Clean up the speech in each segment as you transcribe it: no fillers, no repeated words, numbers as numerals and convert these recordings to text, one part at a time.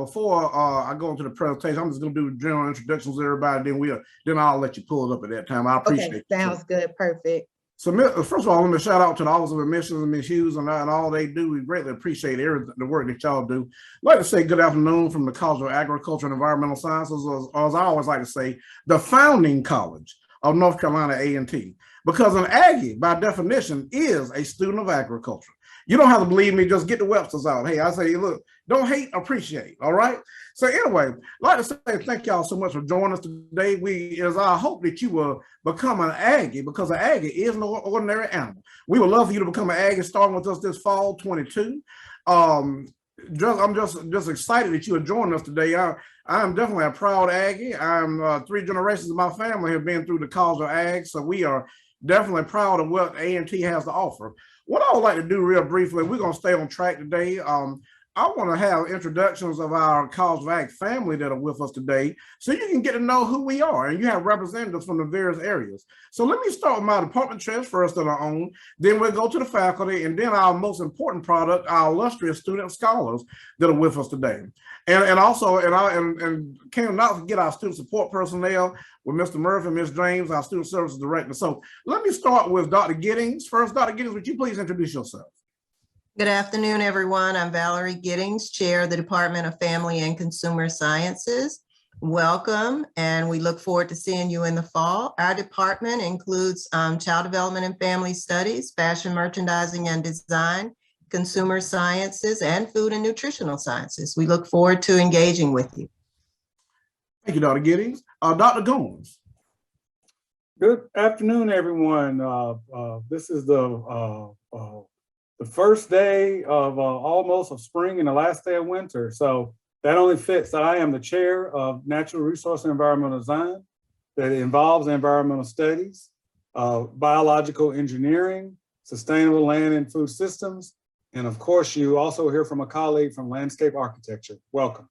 before I go into the presentation, I'm just going to do general introductions to everybody. Then I'll let you pull it up at that time. I appreciate it. Sounds good. Perfect. So first of all, let me shout out to the Office of Admissions and Ms. Hughes and all they do. We greatly appreciate the work that y'all do. I'd like to say good afternoon from the College of Agriculture and Environmental Sciences, or as I always like to say, the founding college of North Carolina A&T. Because an Aggie, by definition, is a student of agriculture. You don't have to believe me, just get the Webster's out. Hey, I say, look, don't hate, appreciate, all right? So anyway, I'd like to say thank y'all so much for joining us today. It is our hope that you will become an Aggie, because an Aggie is no ordinary animal. We would love for you to become an Aggie starting with us this fall 22. I'm just excited that you are joining us today. I am definitely a proud Aggie. I'm 3 generations of my family have been through the College of Ag, so we are definitely proud of what A&T has to offer. What I would like to do real briefly, we're going to stay on track today. I want to have introductions of our College of Ag family that are with us today, so you can get to know who we are, and you have representatives from the various areas. So let me start with my department chairs first that are on, then we'll go to the faculty, and then our most important product, our illustrious student scholars that are with us today. And also, and can not forget our student support personnel with Mr. Murphy and Ms. James, our student services director. So let me start with Dr. Giddings. First, Dr. Giddings, would you please introduce yourself? Good afternoon, everyone. I'm Valerie Giddings, Chair of the Department of Family and Consumer Sciences. Welcome, and we look forward to seeing you in the fall. Our department includes Child Development and Family Studies, Fashion, Merchandising and Design, Consumer Sciences, and Food and Nutritional Sciences. We look forward to engaging with you. Thank you, Dr. Giddings. Dr. Goins. Good afternoon, everyone. This is the first day of almost of spring and the last day of winter. So that only fits. I am the chair of Natural Resource and Environmental Design that involves environmental studies, biological engineering, sustainable land and food systems. And of course, you also hear from a colleague from landscape architecture. Welcome.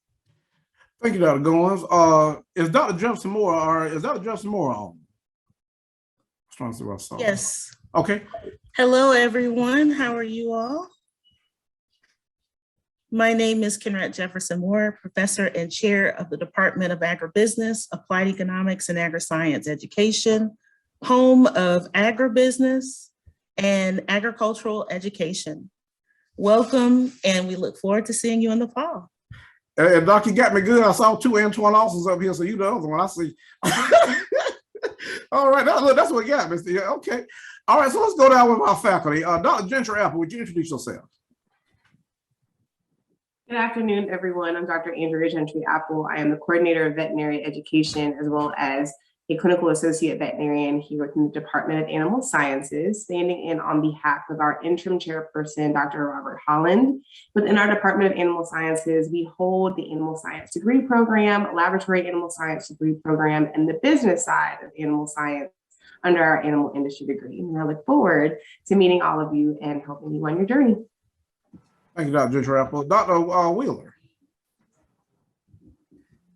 Thank you, Dr. Goins. Is Dr. Jefferson Moore on? I'm trying to see what I saw. Yes. Okay. Hello, everyone. How are you all? My name is Kenrette Jefferson Moore, professor and chair of the Department of Agribusiness, Applied Economics and Agri-Science Education, home of agribusiness and agricultural education. Welcome, and we look forward to seeing you in the fall. And Doc, you got me good. I saw 2 Antoine Austin's up here, so you the other one I see. All right, that's what got me. Okay. All right, so let's go down with our faculty. Dr. Gentry Apple, would you introduce yourself? Good afternoon, everyone. I'm Dr. Andrea Gentry Apple. I am the coordinator of veterinary education, as well as a clinical associate veterinarian here within the Department of Animal Sciences, standing in on behalf of our interim chairperson, Dr. Robert Holland. Within our Department of Animal Sciences, we hold the Animal Science degree program, Laboratory Animal Science degree program, and the business side of animal science under our animal industry degree. And I look forward to meeting all of you and helping you on your journey. Thank you, Dr. Gentry Apple. Dr. Wheeler.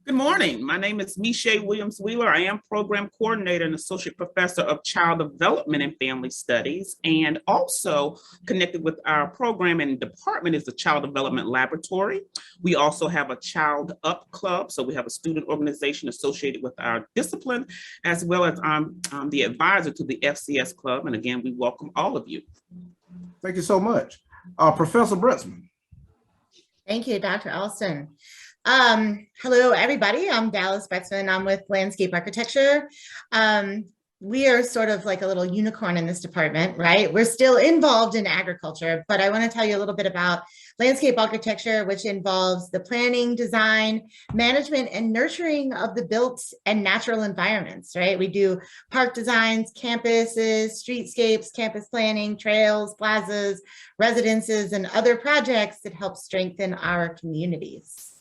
Good morning. My name is Michelle Williams Wheeler. I am program coordinator and associate professor of child development and family studies, and also connected with our program and department is the Child Development Laboratory. We also have a Child Up Club, so we have a student organization associated with our discipline, as well as I'm the advisor to the FCS Club. And again, we welcome all of you. Thank you so much. Professor Bretzman. Thank you, Dr. Alston. Hello, everybody. I'm Dallas Bretzman. I'm with Landscape Architecture. We are sort of like a little unicorn in this department, right? We're still involved in agriculture, but I want to tell you a little bit about landscape architecture, which involves the planning, design, management, and nurturing of the built and natural environments, right? We do park designs, campuses, streetscapes, campus planning, trails, plazas, residences, and other projects that help strengthen our communities.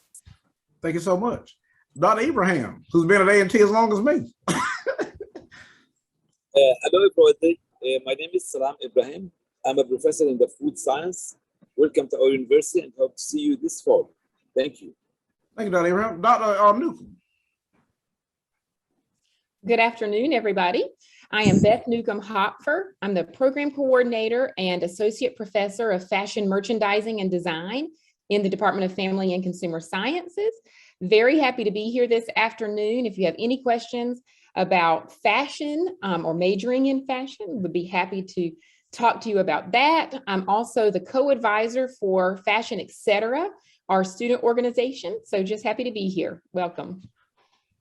Thank you so much. Dr. Abraham, who's been at A&T as long as me. Hello, everybody. My name is Salam Ibrahim. I'm a professor in the food science. Welcome to our university and hope to see you this fall. Thank you. Thank you, Dr. Abraham. Dr. Newcomb. Good afternoon, everybody. I am Beth Newcomb Hopfer. I'm the program coordinator and associate professor of fashion merchandising and design in the Department of Family and Consumer Sciences. Very happy to be here this afternoon. If you have any questions about fashion or majoring in fashion, would be happy to talk to you about that. I'm also the co-advisor for Fashion Etc., our student organization. So just happy to be here. Welcome.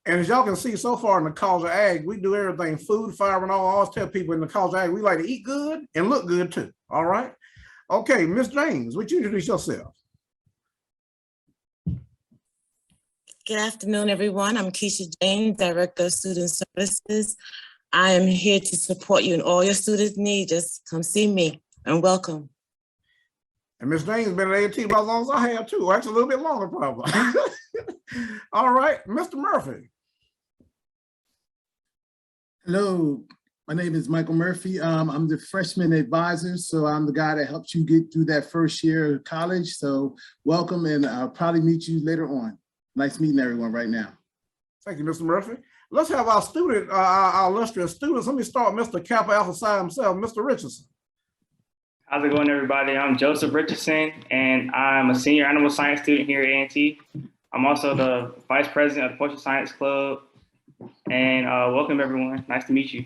And as y'all can see so far in the College of Ag, we do everything food, fiber, and all. I always tell people in the College of Ag, we like to eat good and look good too. All right. Okay, Ms. James, would you introduce yourself? Good afternoon, everyone. I'm Keisha James, Director of Student Services. I am here to support you in all your students' needs. Just come see me and welcome. And Ms. James has been at A&T about as long as I have too, actually a little bit longer probably. All right, Mr. Murphy. Hello, my name is Michael Murphy. I'm the freshman advisor, so I'm the guy that helps you get through that first year of college. So welcome, and I'll probably meet you later on. Nice meeting everyone right now. Thank you, Mr. Murphy. Let's have our student, our illustrious students. Let me start with Mr. Kappa Alpha Psi himself, Mr. Richardson. How's it going, everybody? I'm Joseph Richardson, and I'm a senior animal science student here at A&T. I'm also the vice president of the Poultry Science Club, and welcome, everyone. Nice to meet you.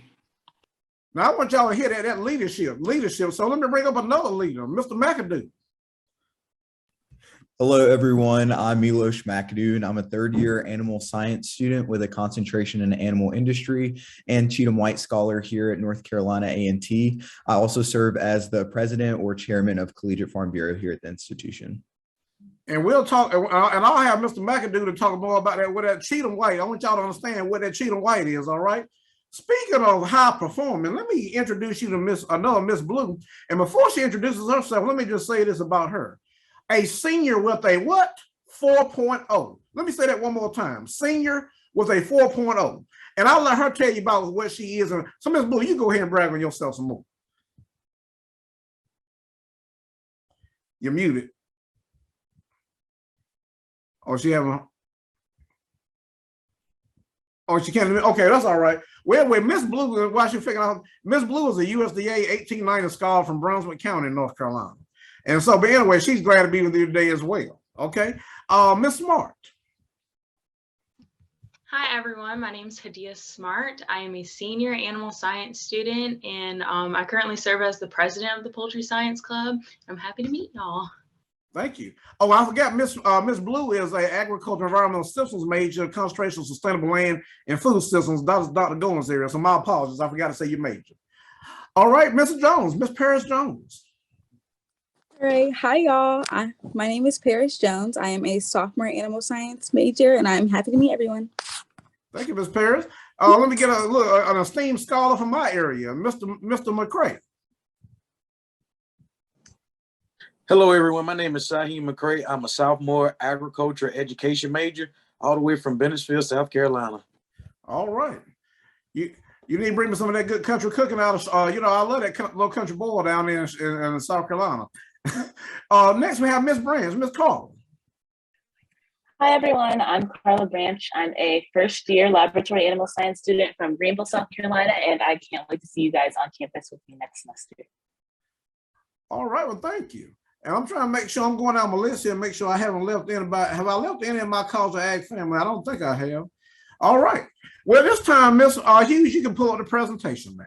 Now, I want y'all to hear that leadership. So let me bring up another leader, Mr. McAdoo. Hello, everyone. I'm Milos McAdoo, and I'm a third-year animal science student with a concentration in animal industry and Cheatham White Scholar here at North Carolina A&T. I also serve as the president or chairman of Collegiate Farm Bureau here at the institution. And we'll talk, and I'll have Mr. McAdoo to talk more about that with that Cheatham White. I want y'all to understand what that Cheatham White is, all right? Speaking of high performing, let me introduce you to Miss Blue. And before she introduces herself, let me just say this about her. A senior with a what? 4.0. Let me say that one more time. Senior with a 4.0. And I'll let her tell you about what she is. And so Ms. Blue, you go ahead and brag on yourself some more. You're muted. Oh, she having, oh, she can't, okay, that's all right. Well, Miss Blue, why she figuring out, Miss Blue is a USDA 1890 scholar from Brunswick County, North Carolina. And so, but anyway, she's glad to be with you today as well. Okay. Miss Smart. Hi, everyone. My name is Hadia Smart. I am a senior animal science student, and I currently serve as the president of the Poultry Science Club. I'm happy to meet y'all. Thank you. Oh, I forgot Miss Blue is a agriculture environmental systems major, concentration of sustainable land and food systems. That's Dr. Goins area. So my apologies. I forgot to say your major. All right, Mrs. Jones, Miss Paris Jones. All right. Hi, y'all. My name is Paris Jones. I am a sophomore animal science major, and I'm happy to meet everyone. Thank you, Ms. Paris. Let me get an esteemed scholar from my area, Mr. McCray. Hello, everyone. My name is Shaheem McCray. I'm a sophomore agriculture education major, all the way from Bennettsville, South Carolina. All right. You need to bring me some of that good country cooking out of, I love that little country boil down there in South Carolina. Next, we have Miss Branch, Miss Carl. Hi, everyone. I'm Carla Branch. I'm a first-year laboratory animal science student from Greenville, South Carolina, and I can't wait to see you guys on campus with me next semester. All right. Well, thank you. And I'm trying to make sure I'm going down my list here and make sure I haven't left anybody. Have I left any of my College of Ag family? I don't think I have. All right. Well, this time, Miss Hughes, you can pull up the presentation now.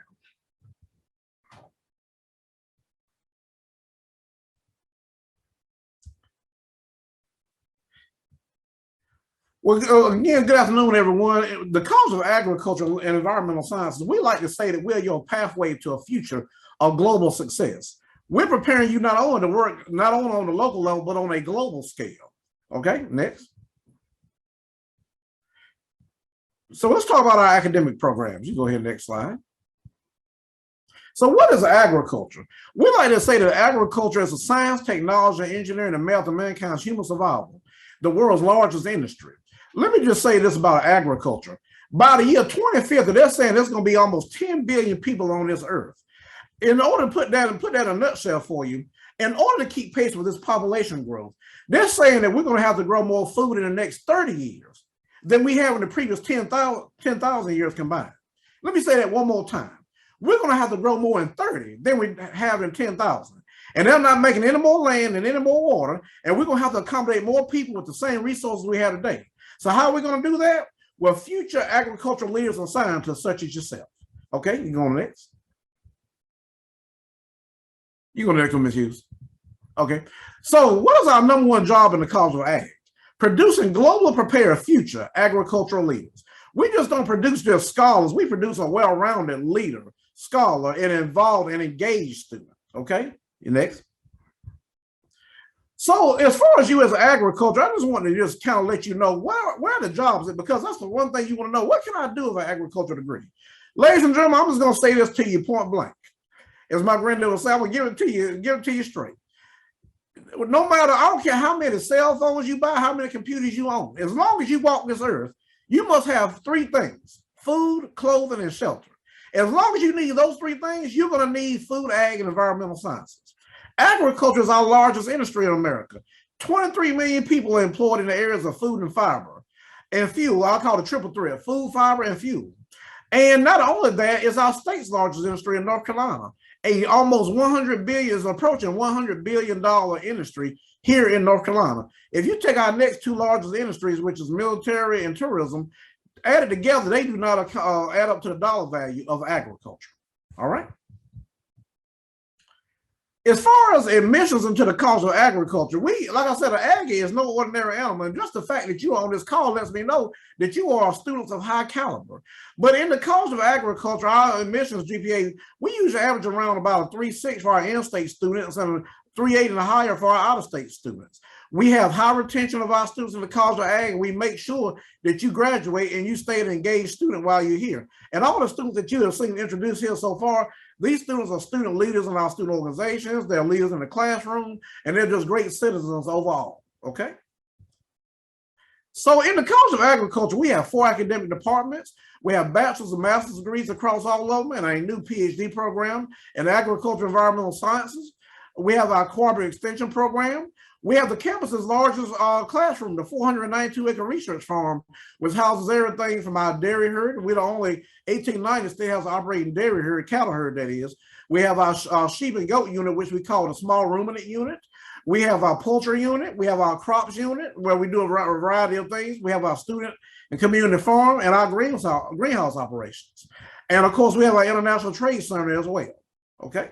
Well, again, good afternoon, everyone. The College of Agriculture and Environmental Sciences, we like to say that we're your pathway to a future of global success. We're preparing you not only to work, not only on the local level, but on a global scale. Okay, next. So let's talk about our academic programs. You go ahead, next slide. So what is agriculture? We like to say that agriculture is a science, technology, engineering, and math of mankind's human survival, the world's largest industry. Let me just say this about agriculture. By the year 2050, they're saying there's going to be almost 10 billion people on this earth. In order to put that in a nutshell for you, in order to keep pace with this population growth, they're saying that we're going to have to grow more food in the next 30 years than we have in the previous 10,000 years combined. Let me say that one more time. We're going to have to grow more in 30 than we have in 10,000. And they're not making any more land and any more water. And we're going to have to accommodate more people with the same resources we have today. So how are we going to do that? Well, future agricultural leaders and scientists such as yourself. Okay, you going next? You go next one, Ms. Hughes. Okay, so what is our number one job in the College of Ag? Producing globally prepared future agricultural leaders. We just don't produce just scholars. We produce a well-rounded leader, scholar, and involved and engaged student. Okay, you next. So as far as you as an agriculture, I just want to just kind of let you know where are the jobs at, because that's the one thing you want to know. What can I do with an agricultural degree? Ladies and gentlemen, I'm just going to say this to you point blank. As my granddad would say, I'm going to give it to you straight. No matter, I don't care how many cell phones you buy, how many computers you own, as long as you walk this earth, you must have three things: food, clothing, and shelter. As long as you need those three things, you're going to need food, ag, and environmental sciences. Agriculture is our largest industry in America. 23 million people are employed in the areas of food and fiber and fuel. I'll call it triple threat: food, fiber, and fuel. And not only that, it's our state's largest industry in North Carolina. Almost 100 billion is approaching $100 billion industry here in North Carolina. If you take our next two largest industries, which is military and tourism, added together, they do not add up to the dollar value of agriculture. All right. As far as admissions into the College of Agriculture, like I said, an Aggie is no ordinary animal. And just the fact that you are on this call lets me know that you are students of high caliber. But in the College of Agriculture, our admissions GPA, we usually average around about a 3.6 for our in-state students and a 3.8 and higher for our out-of-state students. We have high retention of our students in the College of Ag, and we make sure that you graduate and you stay an engaged student while you're here. And all the students that you have seen introduced here so far, these students are student leaders in our student organizations, they're leaders in the classroom, and they're just great citizens overall, okay? So in the College of Agriculture, we have 4 academic departments. We have bachelor's and master's degrees across all of them, and a new PhD program in agriculture and environmental sciences. We have our cooperative extension program. We have the campus's largest classroom, the 492-acre research farm, which houses everything from our dairy herd. We're the only 1890 state has operating dairy herd, cattle herd that is. We have our sheep and goat unit, which we call the small ruminant unit. We have our poultry unit. We have our crops unit, where we do a variety of things. We have our student and community farm and our greenhouse operations. And of course, we have our international trade center as well, okay?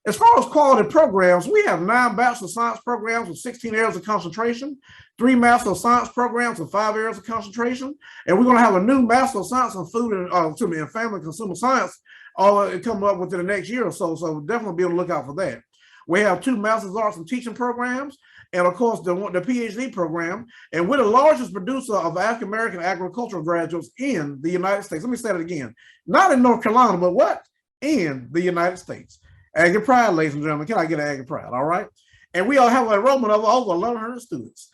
As far as quality programs, we have 9 Bachelor of Science programs with 16 areas of concentration, 3 Master of Science programs with 5 areas of concentration, and we're going to have a new Master of Science in Food and Family and Consumer Science coming up within the next year or so. So definitely be on the lookout for that. We have 2 Master's of Arts in Teaching programs, and of course the PhD program. And we're the largest producer of African American agricultural graduates in the United States. Let me say that again: not in North Carolina, but what? In the United States. Aggie Pride, ladies and gentlemen. Can I get Aggie Pride? All right. And we all have an enrollment of over 1,100 students.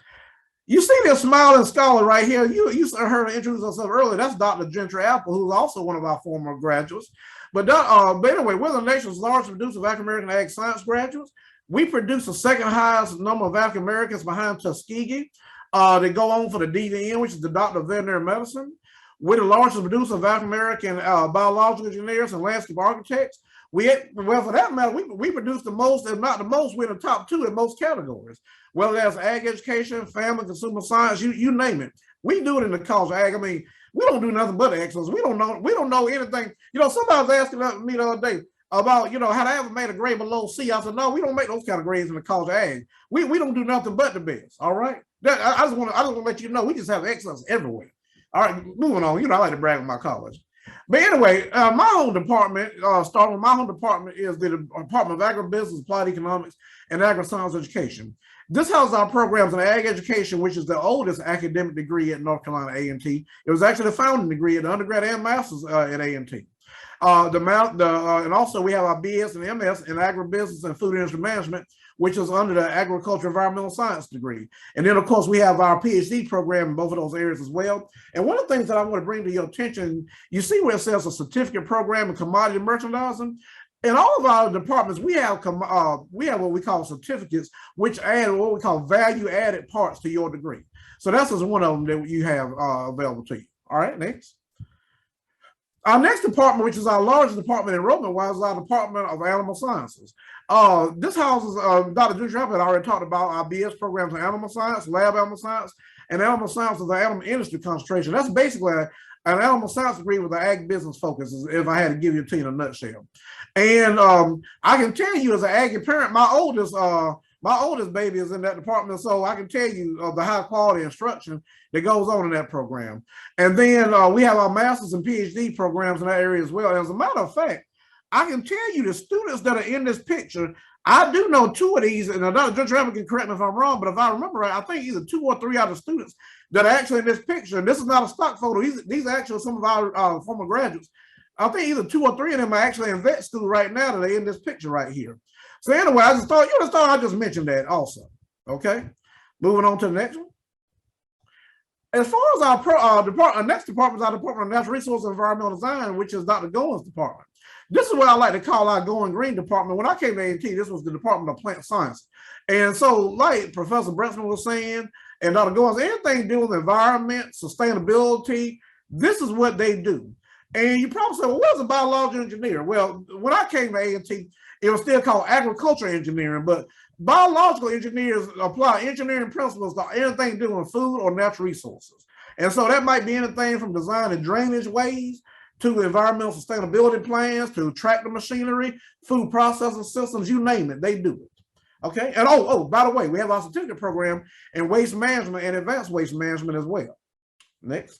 You see this smiling scholar right here. You heard her introduce herself earlier. That's Dr. Gentry Apple, who's also one of our former graduates. But anyway, we're the nation's largest producer of African American ag science graduates. We produce the second highest number of African Americans behind Tuskegee. They go on for the DVN, which is the Doctor of Veterinary Medicine. We're the largest producer of African American biological engineers and landscape architects. Well, for that matter, we produce the most, if not the most. We're in the top 2 in most categories, whether that's ag education, family, consumer science, you name it. We do it in the College of Ag. I mean, we don't do nothing but excellence. We don't know anything. You know, somebody was asking me the other day about, you know, had I ever made a grade below C? I said, no, we don't make those kind of grades in the College of Ag. We don't do nothing but the best. All right. I just want to let you know we just have excellence everywhere. All right, moving on. You know, I like to brag on my college. But anyway, my home department, starting with my home department, is the Department of Agribusiness, Applied Economics, and Agri-Science Education. This houses our programs in ag education, which is the oldest academic degree at North Carolina A&T. It was actually the founding degree at undergrad and master's at A&T. And also we have our BS and MS in Agribusiness and Food Industry Management, which is under the Agriculture Environmental Science degree. And then, of course, we have our PhD program in both of those areas as well. And one of the things that I want to bring to your attention, you see where it says a certificate program in commodity merchandising. In all of our departments, we have what we call certificates, which add what we call value-added parts to your degree. So that's just one of them that you have available to you. All right, next. Our next department, which is our largest department enrollment-wise, is our Department of Animal Sciences. This houses, Dr. Dushrap had already talked about our BS programs in animal science, lab animal science, and animal science is the animal industry concentration. That's basically an animal science degree with an ag business focus, if I had to give you a in a nutshell. And I can tell you as an ag parent, my oldest baby is in that department, so I can tell you the high quality instruction that goes on in that program. And then we have our master's and PhD programs in that area as well. As a matter of fact, I can tell you the students that are in this picture, I do know 2 of these, and Dr. Judge Rabbit can correct me if I'm wrong, but if I remember right, I think either 2 or 3 other students that are actually in this picture. And this is not a stock photo. These are actually some of our former graduates. I think either 2 or 3 of them are actually in vet school right now that are in this picture right here. So anyway, I just thought, I just mentioned that also. Okay, moving on to the next one. As far as our next department is our Department of Natural Resources and Environmental Design, which is Dr. Goins' department. This is what I like to call our Going Green department. When I came to A&T, this was the Department of Plant Science. And so, like Professor Bretsman was saying, and Dr. Goins, anything to do with environment, sustainability, this is what they do. And you probably say, well, what is a biological engineer? Well, when I came to A&T, it was still called agricultural engineering, but biological engineers apply engineering principles to anything to do with food or natural resources. And so that might be anything from designing drainage ways to environmental sustainability plans, to tractor machinery, food processing systems, you name it, they do it. Okay, and by the way, we have our certificate program in waste management and advanced waste management as well. Next.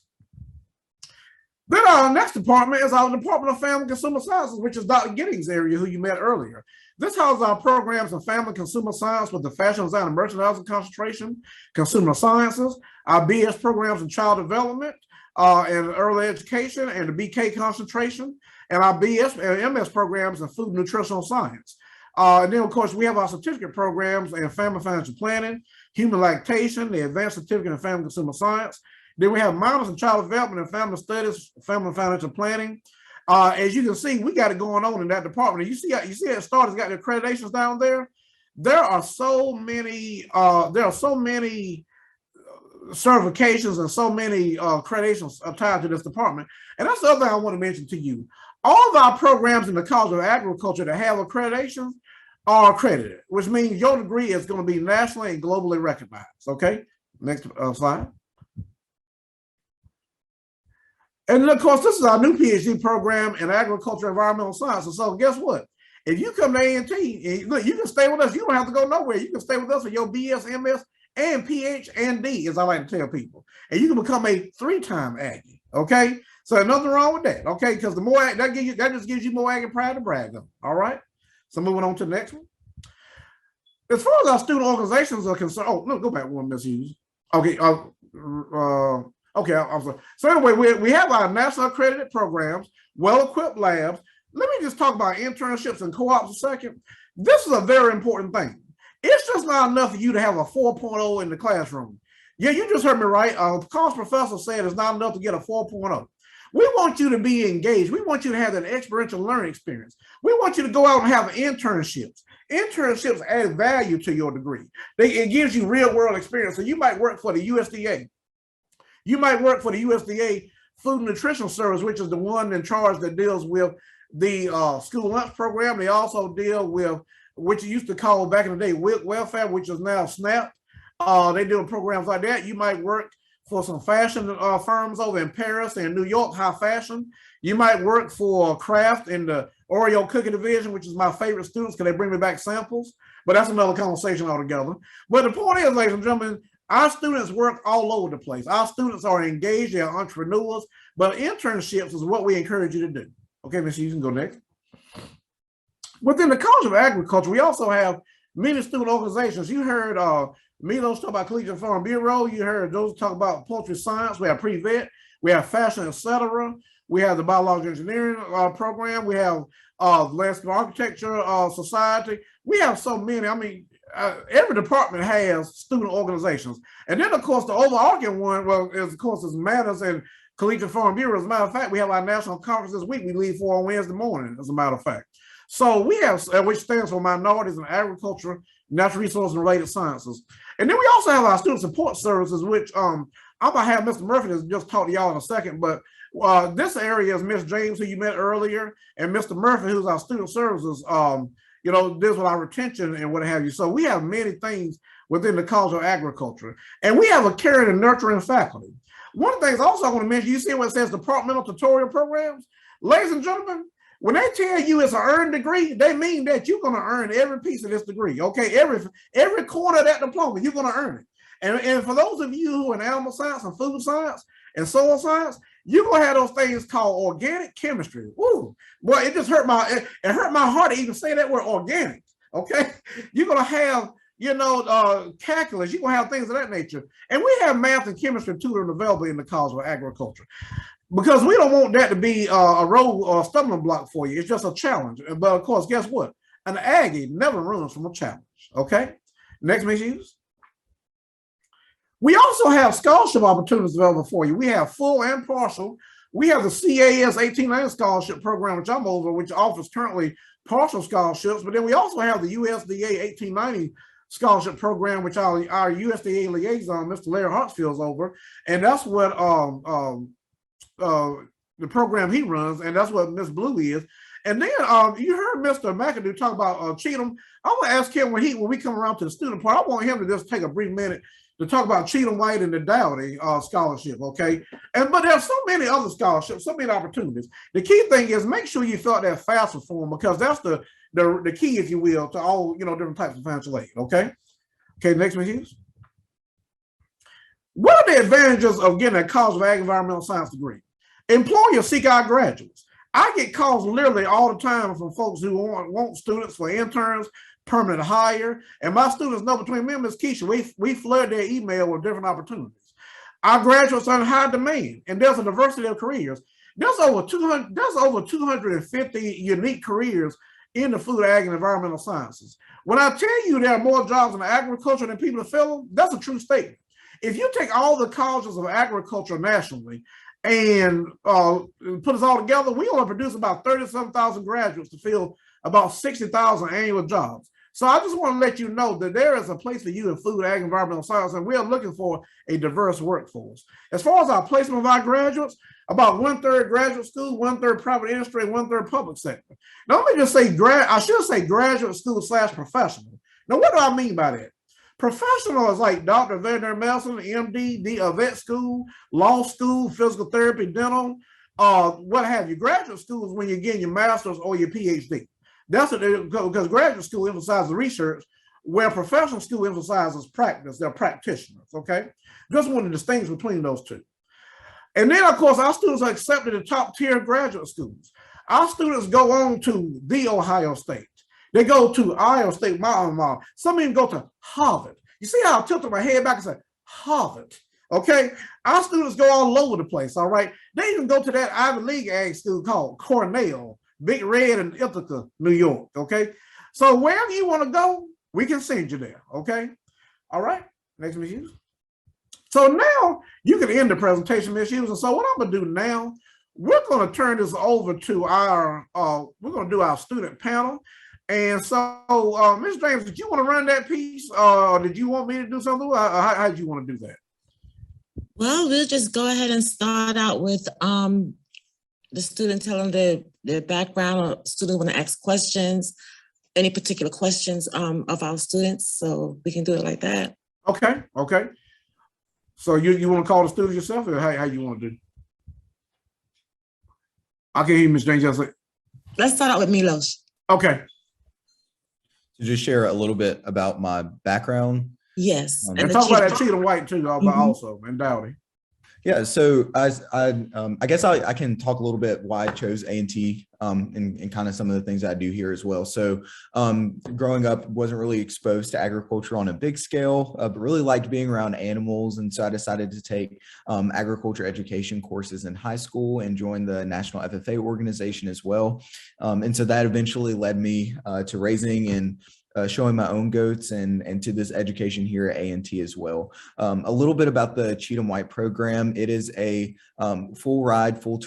Then our next department is our Department of Family and Consumer Sciences, which is Dr. Giddings' area, who you met earlier. This houses our programs in family consumer science with the fashion design and merchandising concentration, consumer sciences, our BS programs in child development and early education, and the BK concentration, and our BS and MS programs in food nutritional science. And then, of course, we have our certificate programs in family financial planning, human lactation, the advanced certificate in family consumer science. Then we have minors in child development and family studies, family financial planning. As you can see, we got it going on in that department. And you see that START has got the accreditations down there. There are so many certifications and so many accreditations tied to this department. And that's the other thing I want to mention to you. All of our programs in the College of Agriculture that have accreditations are accredited, which means your degree is going to be nationally and globally recognized. Okay, next slide. And of course, this is our new PhD program in agriculture and environmental sciences. So guess what? If you come to A&T, look, you can stay with us. You don't have to go nowhere. You can stay with us for your BS, MS, and PH and D, as I like to tell people. And you can become a 3-time Aggie. Okay, so there's nothing wrong with that. Okay, because the more that just gives you more Aggie pride to brag on. All right. So moving on to the next one. As far as our student organizations are concerned, no, go back one, Ms. Hughes. Okay. Okay, I'm sorry. So anyway, we have our national accredited programs, well-equipped labs. Let me just talk about internships and co-ops a second. This is a very important thing. It's just not enough for you to have a 4.0 in the classroom. Yeah, you just heard me right. A college professor said it's not enough to get a 4.0. We want you to be engaged. We want you to have that experiential learning experience. We want you to go out and have internships. Internships add value to your degree. It gives you real world experience. So you might work for the USDA. You might work for the USDA Food and Nutrition Service, which is the one in charge that deals with the school lunch program. They also deal with, which you used to call back in the day, welfare, which is now SNAP. They do programs like that. You might work for some fashion firms over in Paris and New York, high fashion. You might work for Kraft in the Oreo cookie division, which is my favorite students because they bring me back samples. But that's another conversation altogether. But the point is, ladies and gentlemen, our students work all over the place. Our students are engaged, they are entrepreneurs, but internships is what we encourage you to do. Okay, Ms. Hughes, you can go next. Within the College of Agriculture, we also have many student organizations. You heard Milos talk about Collegiate Farm Bureau. You heard those talk about poultry science. We have pre-vet. We have fashion, etc. We have the biological engineering program. We have landscape architecture society. We have so many. I mean, every department has student organizations. And then, of course, the overarching one, well, is, of course, is Manners and Collegiate Farm Bureau. As a matter of fact, we have our national conference this week. We leave for on Wednesday morning, as a matter of fact. So we have, which stands for Minorities in Agriculture, Natural Resources, and Related Sciences. And then we also have our student support services, which I'm going to have Mr. Murphy just talk to y'all in a second, but This area is Miss James, who you met earlier, and Mr. Murphy, who's our student services, deals with our retention and what have you. So we have many things within the College of Agriculture, and we have a caring and nurturing faculty. One of the things also I want to mention, you see what it says departmental tutorial programs? Ladies and gentlemen, when they tell you it's an earned degree, they mean that you're going to earn every piece of this degree, okay? Every corner of that diploma, you're going to earn it. And for those of you who are in animal science and food science and soil science, you're going to have those things called organic chemistry. Woo, boy, it just hurt my heart to even say that word, organic, okay? You're going to have, calculus, you're going to have things of that nature. And we have math and chemistry tutoring available in the College of Agriculture, because we don't want that to be a road or a stumbling block for you. It's just a challenge. But of course, guess what? An Aggie never runs from a challenge, okay? Next, Ms. Hughes. We also have scholarship opportunities available for you. We have full and partial. We have the CAES 1890 scholarship program, which I'm over, which offers currently partial scholarships. But then we also have the USDA 1890 scholarship program, which our USDA liaison, Mr. Larry Hartsfield's over. And that's what the program he runs, and that's what Miss Blue is. And then you heard Mr. McAdoo talk about Cheatham. I want to ask him when we come around to the student part, I want him to just take a brief minute to talk about Cheatham White and the Dowdy scholarship, okay? But there's so many other scholarships, so many opportunities. The key thing is make sure you fill out that FAFSA form, because that's the key, if you will, to all different types of financial aid, okay? Okay, next, Ms. Hughes. What are the advantages of getting a College of Ag Environmental Science degree? Employers seek out graduates. I get calls literally all the time from folks who want students for interns, permanent hire, and my students know between me and Ms. Keisha, we flood their email with different opportunities. Our graduates are in high demand, and there's a diversity of careers. There's over 250 unique careers in the food, ag, and environmental sciences. When I tell you there are more jobs in agriculture than people to fill them, that's a true statement. If you take all the colleges of agriculture nationally and put us all together, we only produce about 37,000 graduates to fill about 60,000 annual jobs. So I just want to let you know that there is a place for you in food, ag, environmental science, and we are looking for a diverse workforce. As far as our placement of our graduates, about 1/3 graduate school, 1/3 private industry, and 1/3 public sector. Now let me just say, I should say graduate school / professional. Now what do I mean by that? Professional is like doctor of veterinary medicine, MD, vet school, law school, physical therapy, dental, what have you. Graduate school is when you're getting your master's or your PhD. That's what because graduate school emphasizes research, where professional school emphasizes practice. They're practitioners, okay? Just want to distinguish between those two. And then, of course, our students are accepted in top tier graduate schools. Our students go on to the Ohio State. They go to Iowa State, my alma mater. Some even go to Harvard. You see how I tilted my head back and said, Harvard, okay? Our students go all over the place, all right? They even go to that Ivy League ag school called Cornell, Big Red in Ithaca, New York, okay? So wherever you want to go, we can send you there, okay? All right, next, Ms. Hughes. So now you can end the presentation, Ms. Hughes. And so what I'm gonna do now, we're gonna turn this over to our, we're gonna do our student panel. And so, Ms. James, did you want to run that piece, or did you want me to do something? How did you want to do that? Well, we'll just go ahead and start out with the student telling their background, or students want to ask questions, any particular questions of our students. So we can do it like that. Okay, okay. So you want to call the students yourself, or how you want to do? I can hear Ms. James. Let's start out with Milos. Okay. To just share a little bit about my background. Yes. And talk about that Cheatham White too, also, and Dowdy. Yeah, so I guess I can talk a little bit why I chose A&T and kind of some of the things I do here as well. So growing up, wasn't really exposed to agriculture on a big scale, but really liked being around animals. And so I decided to take agriculture education courses in high school and join the National FFA organization as well. And so that eventually led me to raising and showing my own goats and to this education here at A&T as well. A little bit about the Cheatham White program. It is a full ride, full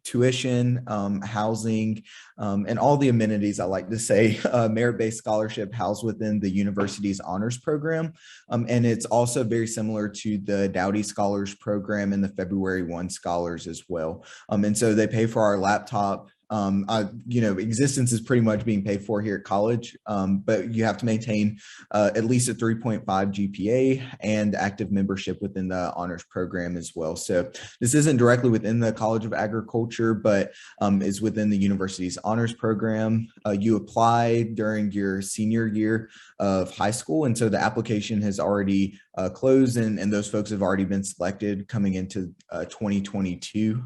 tuition, housing, and all the amenities, I like to say, merit-based scholarship housed within the university's honors program. And it's also very similar to the Dowdy Scholars program and the February 1 Scholars as well. And so they pay for our laptop. Existence is pretty much being paid for here at college, but you have to maintain at least a 3.5 GPA and active membership within the honors program as well. So this isn't directly within the College of Agriculture, but is within the university's honors program. You apply during your senior year of high school, and so the application has already closed, and those folks have already been selected coming into 2022,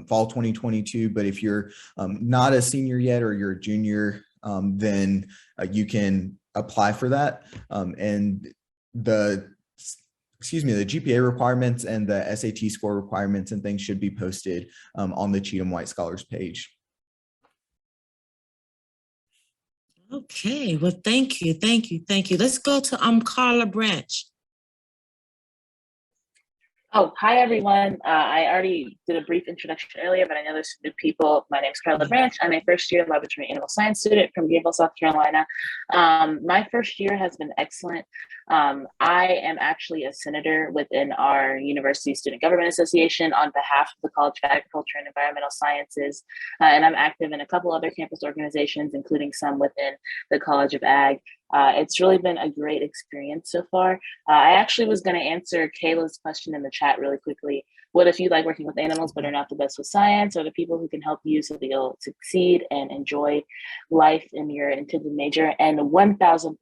fall 2022. But if you're not a senior yet or you're a junior, then you can apply for that. And the GPA requirements and the SAT score requirements and things should be posted on the Cheatham White Scholars page. Okay, well, thank you. Let's go to Carla Branch. Oh, hi, everyone. I already did a brief introduction earlier, but I know there's some new people. My name is Carla Branch. I'm a first-year laboratory animal science student from Greenville, South Carolina. My first year has been excellent. I am actually a senator within our University Student Government Association on behalf of the College of Agriculture and Environmental Sciences, and I'm active in a couple other campus organizations, including some within the College of Ag. It's really been a great experience so far. I actually was going to answer Kayla's question in the chat really quickly. What if you like working with animals but are not the best with science, or the people who can help you so that you'll succeed and enjoy life in your intended major? And 1000%.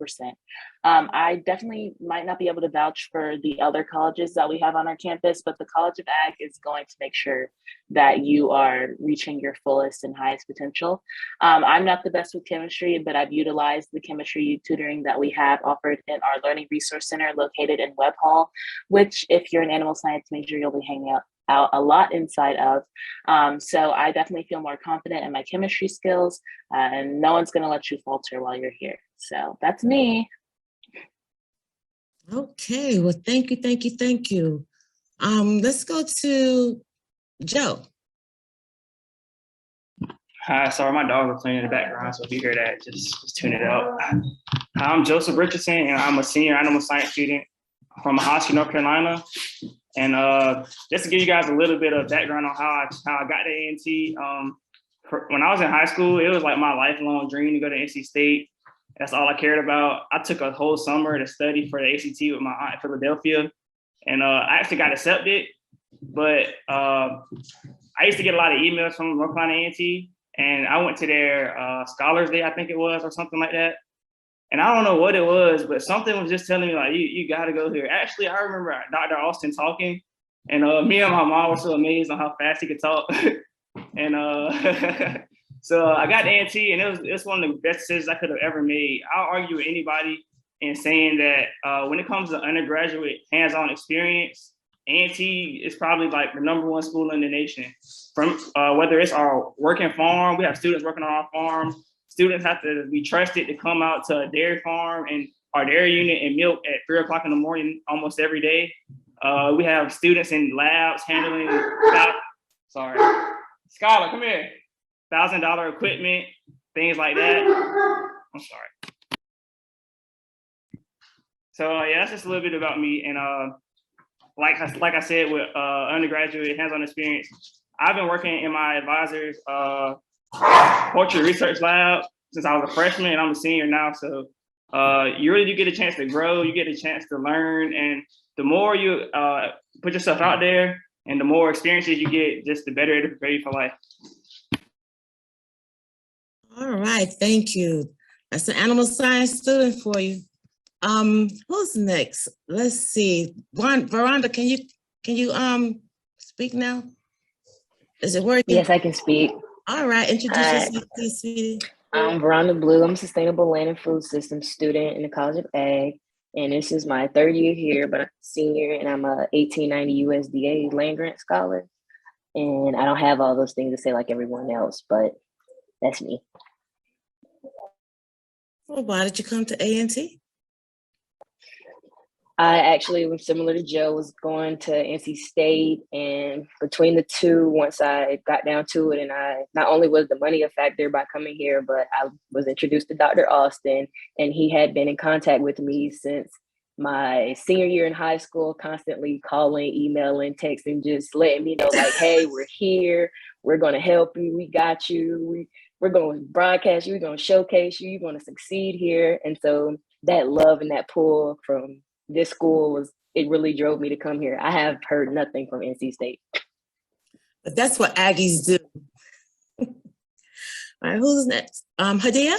I definitely might not be able to vouch for the other colleges that we have on our campus, but the College of Ag is going to make sure that you are reaching your fullest and highest potential. I'm not the best with chemistry, but I've utilized the chemistry tutoring that we have offered in our Learning Resource Center located in Webb Hall, which if you're an animal science major, you'll be hanging out a lot inside of. So I definitely feel more confident in my chemistry skills, and no one's gonna let you falter while you're here. So that's me. Okay, well, thank you. Let's go to Joe. Hi, sorry, my dogs are playing in the background, so if you hear that, just tune it out. Hi, I'm Joseph Richardson, and I'm a senior animal science student from Hosky, North Carolina. And just to give you guys a little bit of background on how I got to A&T, when I was in high school, it was like my lifelong dream to go to NC State. That's all I cared about. I took a whole summer to study for the ACT with my aunt in Philadelphia, and I actually got accepted. But I used to get a lot of emails from North Carolina A&T, and I went to their Scholars Day, I think it was, or something like that. And I don't know what it was, but something was just telling me like, you got to go here. Actually, I remember Dr. Austin talking, and me and my mom were so amazed on how fast he could talk. And so I got to A&T, and it was one of the best decisions I could have ever made. I'll argue with anybody in saying that when it comes to undergraduate hands-on experience, A&T is probably like the #1 school in the nation. From whether it's our working farm, we have students working on our farm. Students have to be trusted to come out to a dairy farm and our dairy unit and milk at 3 o'clock in the morning almost every day. We have students in labs handling, Skylar, come here. $1,000 equipment, things like that. I'm sorry. So yeah, that's just a little bit about me. And like I said, with undergraduate hands-on experience, I've been working in my advisor's poultry research lab since I was a freshman, and I'm a senior now. So you really do get a chance to grow, you get a chance to learn, and the more you put yourself out there and the more experiences you get, just the better it'll prepare you for life. All right, thank you. That's an animal science student for you. Who's next? Let's see. Veranda, can you speak now? Is it working? Yes, I can speak. All right, introduce yourself, please, sweetie. I'm Veranda Blue. I'm a Sustainable Land and Food Systems student in the College of Ag. And this is my 3rd year here, but I'm a senior, and I'm a 1890 USDA land grant scholar. And I don't have all those things to say like everyone else, but that's me. Well, why did you come to A&T? I actually was similar to Joe, was going to NC State, and between the two, once I got down to it, and I not only was the money a factor by coming here, but I was introduced to Dr. Austin, and he had been in contact with me since my senior year in high school, constantly calling, emailing, texting, just letting me know like, hey, we're here, we're going to help you, we got you, we're going to broadcast you, we're going to showcase you, you're going to succeed here. And so that love and that pull from this school it really drove me to come here. I have heard nothing from NC State. But that's what Aggies do. All right, who's next? Hadia?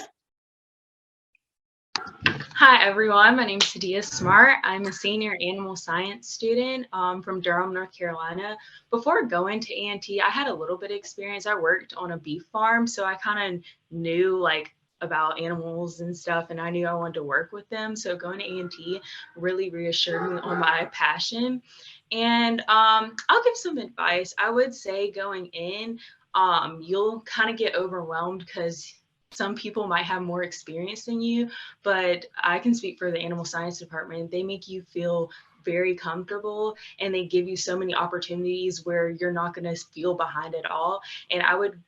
Hi, everyone. My name is Hadia Smart. I'm a senior animal science student from Durham, North Carolina. Before going to A&T, I had a little bit of experience. I worked on a beef farm, so I kind of knew like about animals and stuff, and I knew I wanted to work with them. So going to A&T really reassured me on my passion. And I'll give some advice. I would say going in, you'll kind of get overwhelmed because some people might have more experience than you, but I can speak for the animal science department. They make you feel very comfortable, and they give you so many opportunities where you're not going to feel behind at all. And I would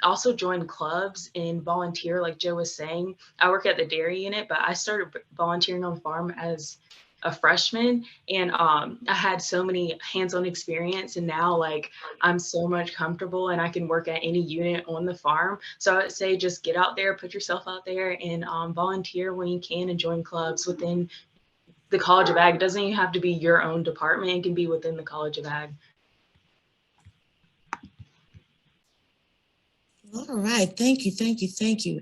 also join clubs and volunteer, like Joe was saying. I work at the dairy unit, but I started volunteering on the farm as a freshman, and I had so many hands-on experience, and now like I'm so much comfortable and I can work at any unit on the farm. So I would say just get out there, put yourself out there, and volunteer when you can, and join clubs within the College of Ag. It doesn't even have to be your own department, it can be within the College of Ag. All right, thank you, thank you, thank you.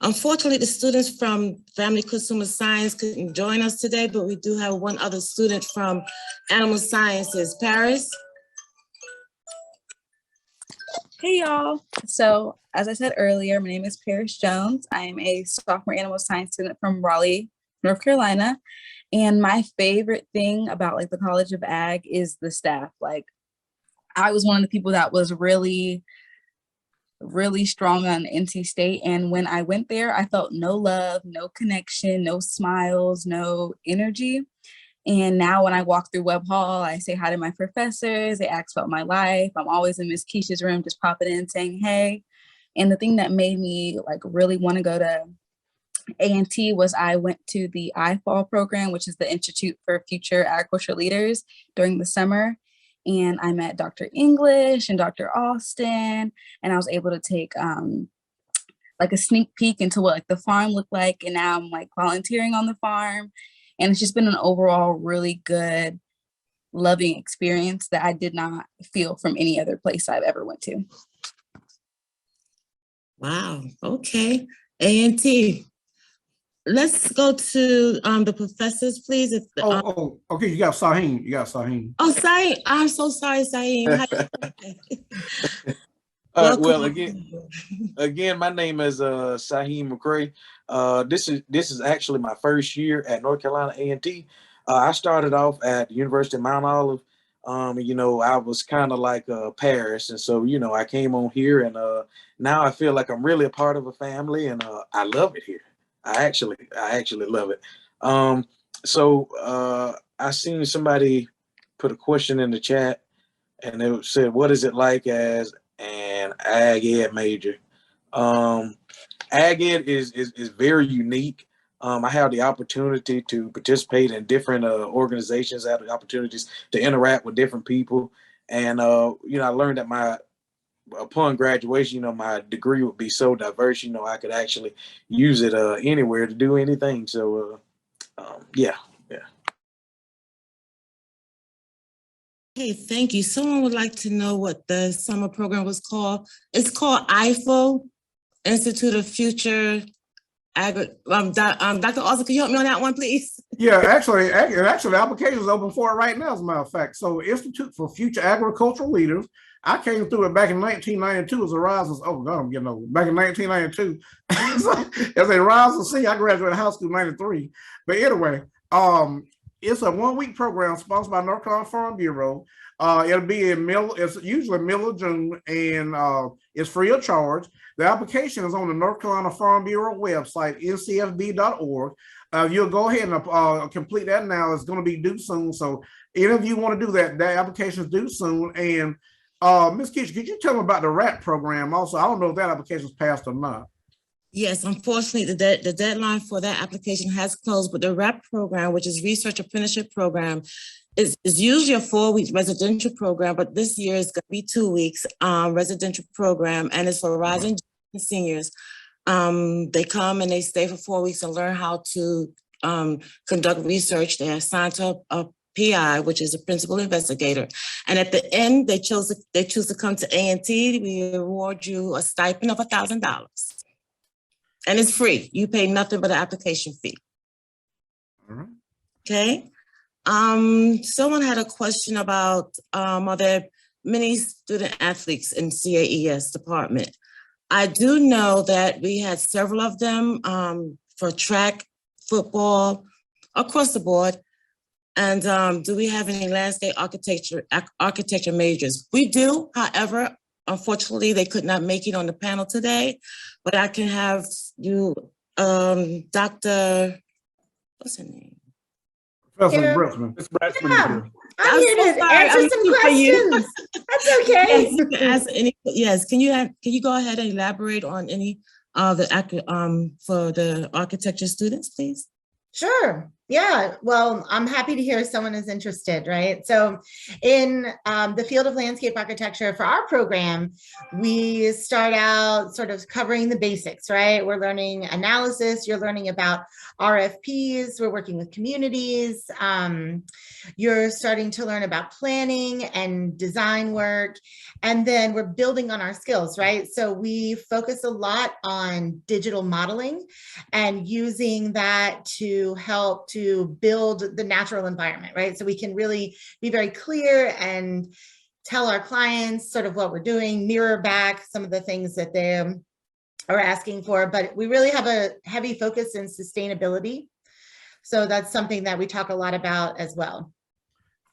Unfortunately, the students from Family Consumer Science couldn't join us today, but we do have one other student from Animal Sciences. Paris? Hey y'all. So as I said earlier, my name is Paris Jones. I am a sophomore animal science student from Raleigh, North Carolina. And my favorite thing about like the College of Ag is the staff. Like I was one of the people that was really strong on NC State. And when I went there, I felt no love, no connection, no smiles, no energy. And now when I walk through Webb Hall, I say hi to my professors, they ask about my life. I'm always in Miss Keisha's room, just popping in saying, hey. And the thing that made me like really want to go to A&T was I went to the IFAL program, which is the Institute for Future Agriculture Leaders, during the summer. And I met Dr. English and Dr. Austin, and I was able to take like a sneak peek into what like the farm looked like. And now I'm like volunteering on the farm. And it's just been an overall really good, loving experience that I did not feel from any other place I've ever went to. Wow, okay. A&T. Let's go to the professors, please. Okay, you got Sahin. You got Sahin. Oh, Sahin, I'm so sorry, Sahin. Well, again, my name is Sahin McCray. This is actually my first year at North Carolina A&T. I started off at the University of Mount Olive. You know, I was kind of like Paris, and so you know, I came on here, and now I feel like I'm really a part of a family, and I love it here. I actually love it. So I seen somebody put a question in the chat, and it said, "What is it like as an ag ed major?" Ag ed is very unique. I have the opportunity to participate in different organizations. I have the opportunities to interact with different people, and you know, I learned that upon graduation, you know, my degree would be so diverse. You know, I could actually use it anywhere to do anything. So, yeah. Hey, thank you. Someone would like to know what the summer program was called. It's called IFO, Institute of Future Dr. Austin, can you help me on that one, please? Yeah, actually, the application is open for it right now, as a matter of fact. So Institute for Future Agricultural Leaders, I came through it back in 1992 as a rising, oh God, I'm getting old. Back in 1992, as a rising senior, I graduated high school in 93. But anyway, it's a 1-week program sponsored by North Carolina Farm Bureau. It'll be it's usually middle of June, and it's free of charge. The application is on the North Carolina Farm Bureau website, ncfb.org. You'll go ahead and complete that now. It's going to be due soon. So any of you want to do that, that application is due soon. And Ms. Keisha, could you tell me about the RAP program also? I don't know if that application is passed or not. Yes, unfortunately, the deadline for that application has closed, but the RAP program, which is Research Apprenticeship Program, is usually a 4-week residential program, but this year is going to be 2 weeks residential program, and it's for rising seniors. They come and they stay for 4 weeks and learn how to conduct research. They're assigned to a PI, which is a principal investigator. And at the end, they choose to come to A&T. We award you a stipend of $1,000. And it's free. You pay nothing but an application fee. All right. Okay. Someone had a question about are there many student athletes in CAES department? I do know that we had several of them for track, football, across the board. And do we have any landscape architecture majors? We do, however, unfortunately, they could not make it on the panel today, but I can have you, Dr. What's her name? Professor Britzman. Ms. Britzman. I'm here to answer some questions. That's okay. Yes, you can ask any, yes, can you go ahead and elaborate on any of the for the architecture students, please? Sure. Yeah. Well, I'm happy to hear someone is interested, right? So in the field of landscape architecture for our program, we start out sort of covering the basics, right? We're learning analysis. You're learning about RFPs. We're working with communities. You're starting to learn about planning and design work. And then we're building on our skills, right? So we focus a lot on digital modeling and using that to help to build the natural environment, right? So we can really be very clear and tell our clients sort of what we're doing, mirror back some of the things that they are asking for, but we really have a heavy focus in sustainability. So that's something that we talk a lot about as well.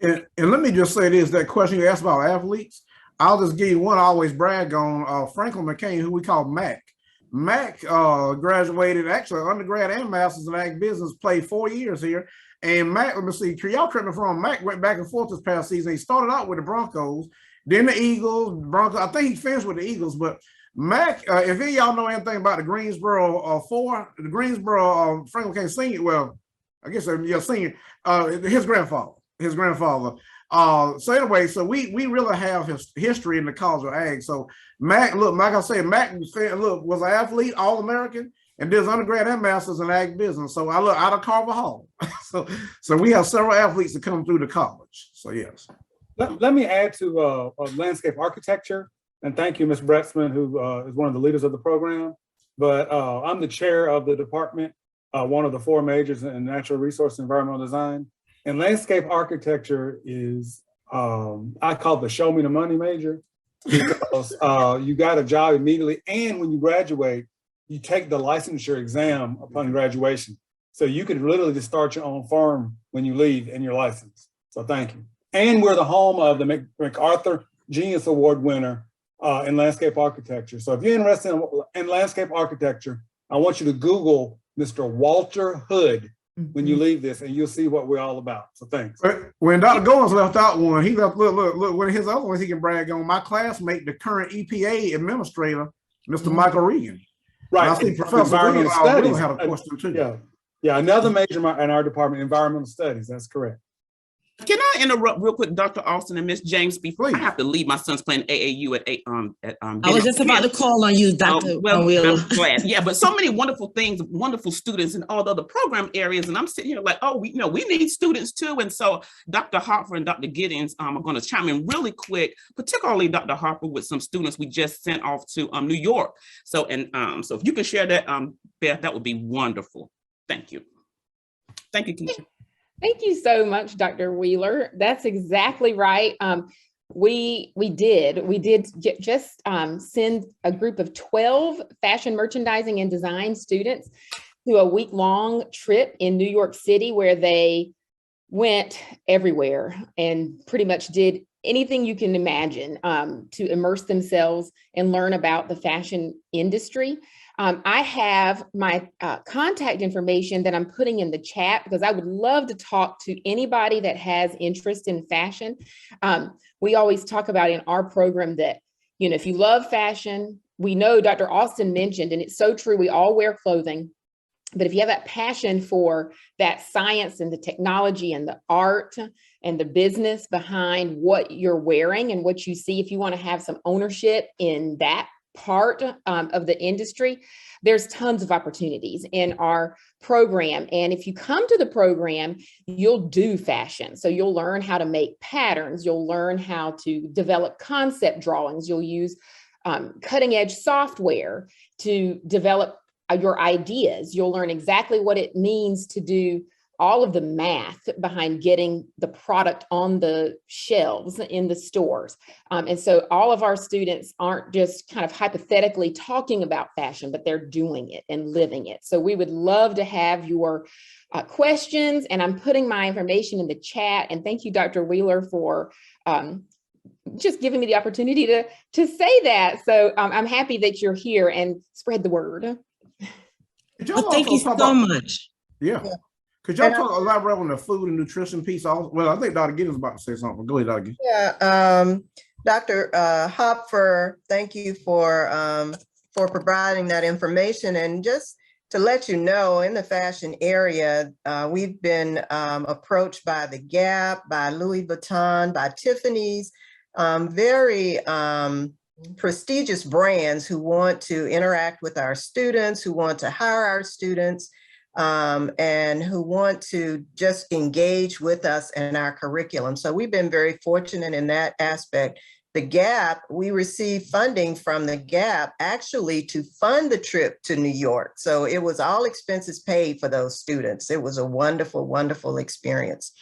And let me just say this, that question you asked about athletes, I'll just give you one I always brag on, Franklin McCain, who we call Mac. Mac graduated, actually undergrad and master's in ag business, played 4 years here. And Mac, let me see, y'all correct me if I'm wrong, Mac went back and forth this past season. He started out with the Broncos, then the Eagles, Broncos. I think he finished with the Eagles, but Mac, if any of y'all know anything about the Greensboro the Greensboro Franklin McCain Senior, well, I guess senior, his grandfather. So anyway, so we really have his history in the College of Ag. So Mac, look, like I said, Mac was an athlete, All-American, and did his undergrad and master's in ag business. So I look out of Carver Hall. so we have several athletes that come through the college. So yes. Let me add to landscape architecture, and thank you, Ms. Bretzman, who is one of the leaders of the program. But I'm the chair of the department, one of the 4 majors in natural resource and environmental design. And landscape architecture is, I call it the show me the money major, because you got a job immediately. And when you graduate, you take the licensure exam upon graduation. So you could literally just start your own farm when you leave and you're licensed. So thank you. And we're the home of the MacArthur Genius Award winner in landscape architecture. So if you're interested in landscape architecture, I want you to Google Mr. Walter Hood when you leave this, and you'll see what we're all about. So thanks. When Dr. Goins left out one, he left, look, one of his other ones he can brag on. My classmate, the current EPA administrator, Mr. Michael Regan. Right. And I think Professor Williams really had a question too. Yeah, another major in our department, environmental studies. That's correct. Can I interrupt real quick, Dr. Austin and Miss James? Before I have to leave, my son's playing AAU at I was just about to call on you, Dr. Well, I'm glad. Yeah, but so many wonderful things, wonderful students in all the other program areas, and I'm sitting here like, oh, we need students too. And so Dr. Harper and Dr. Giddings are going to chime in really quick, particularly Dr. Harper with some students we just sent off to New York. So so if you can share that, Beth, that would be wonderful. Thank you. Thank you, Keisha. Thank you so much, Dr. Wheeler. That's exactly right. We did just send a group of 12 fashion merchandising and design students to a week-long trip in New York City, where they went everywhere and pretty much did anything you can imagine to immerse themselves and learn about the fashion industry. I have my contact information that I'm putting in the chat because I would love to talk to anybody that has interest in fashion. We always talk about in our program that, you know, if you love fashion, we know Dr. Austin mentioned, and it's so true, we all wear clothing. But if you have that passion for that science and the technology and the art and the business behind what you're wearing and what you see, if you want to have some ownership in that part of the industry, there's tons of opportunities in our program. And if you come to the program, you'll do fashion. So you'll learn how to make patterns. You'll learn how to develop concept drawings. You'll use cutting edge software to develop your ideas. You'll learn exactly what it means to do all of the math behind getting the product on the shelves in the stores. And so all of our students aren't just kind of hypothetically talking about fashion, but they're doing it and living it. So we would love to have your questions, and I'm putting my information in the chat. And thank you, Dr. Wheeler, for just giving me the opportunity to say that. So I'm happy that you're here and spread the word. Thank you so much. Yeah. Could y'all elaborate on the food and nutrition piece? Well, I think Dr. Giddens is about to say something. Go ahead, Dr. Giddens. Yeah, Dr. Hopfer, thank you for providing that information. And just to let you know, in the fashion area, we've been approached by the Gap, by Louis Vuitton, by Tiffany's, very prestigious brands who want to interact with our students, who want to hire our students, and who want to just engage with us in our curriculum. So we've been very fortunate in that aspect. The Gap, we received funding from the Gap actually to fund the trip to New York. So it was all expenses paid for those students. It was a wonderful, wonderful experience.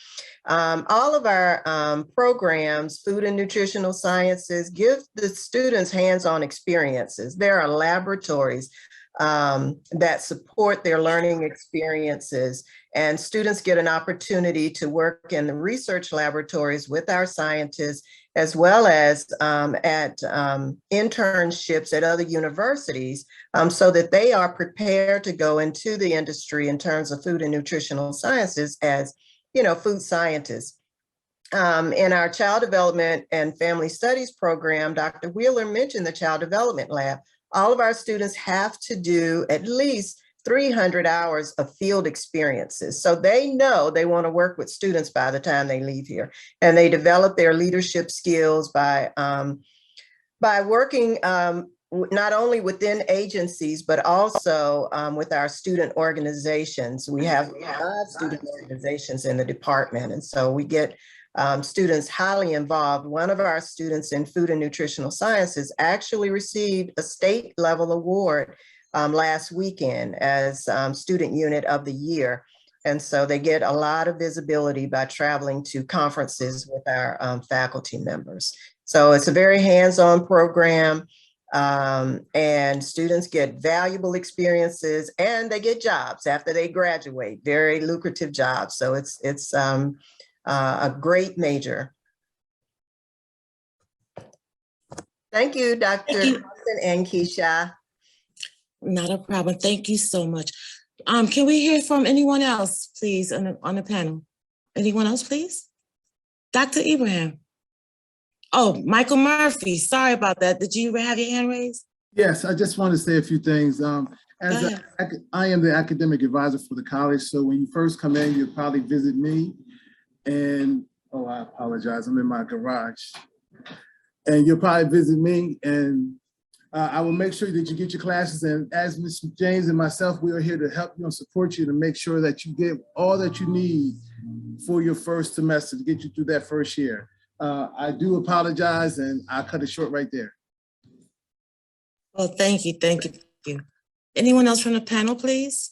All of our programs, food and nutritional sciences, give the students hands-on experiences. There are laboratories that support their learning experiences, and students get an opportunity to work in the research laboratories with our scientists, as well as at internships at other universities, so that they are prepared to go into the industry in terms of food and nutritional sciences as, you know, food scientists. In our child development and family studies program, Dr. Wheeler mentioned the child development lab. All of our students have to do at least 300 hours of field experiences. So they know they want to work with students by the time they leave here. And they develop their leadership skills by working not only within agencies, but also with our student organizations. We have 5 student organizations in the department. And so we get students highly involved. One of our students in food and nutritional sciences actually received a state level award last weekend as Student Unit of the Year. And so they get a lot of visibility by traveling to conferences with our faculty members. So it's a very hands-on program, and students get valuable experiences, and they get jobs after they graduate, very lucrative jobs. So it's a great major. Thank you, Dr. Austin and Keisha. Not a problem. Thank you so much. Can we hear from anyone else, please, on the panel? Anyone else, please? Dr. Ibrahim. Oh, Michael Murphy. Sorry about that. Did you have your hand raised? Yes, I just want to say a few things. I am the academic advisor for the college. So when you first come in, you'll probably visit me. And, oh, I apologize. I'm in my garage. And you'll probably visit me, and I will make sure that you get your classes. And as Ms. James and myself, we are here to help you and support you to make sure that you get all that you need for your first semester to get you through that first year. I do apologize, and I'll cut it short right there. Well, thank you, thank you, thank you. Anyone else from the panel, please?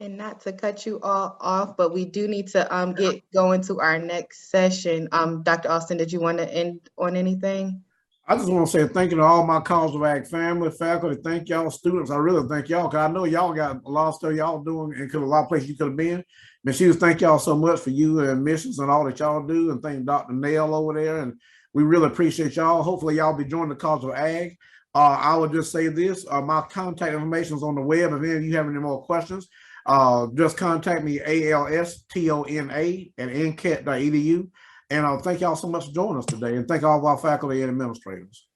And not to cut you all off, but we do need to get going to our next session. Dr. Austin, did you want to end on anything? I just want to say thank you to all my College of Ag family, faculty. Thank y'all, students. I really thank y'all because I know y'all got a lot of stuff y'all doing and a lot of places you could have been. Ms. Hughes, thank y'all so much for you and missions and all that y'all do. And thank Dr. Nail over there. And we really appreciate y'all. Hopefully y'all be joining the College of Ag. I would just say this, my contact information is on the web. If any of you have any more questions, just contact me, alstona@ncat.edu. And thank y'all so much for joining us today. And thank all of our faculty and administrators.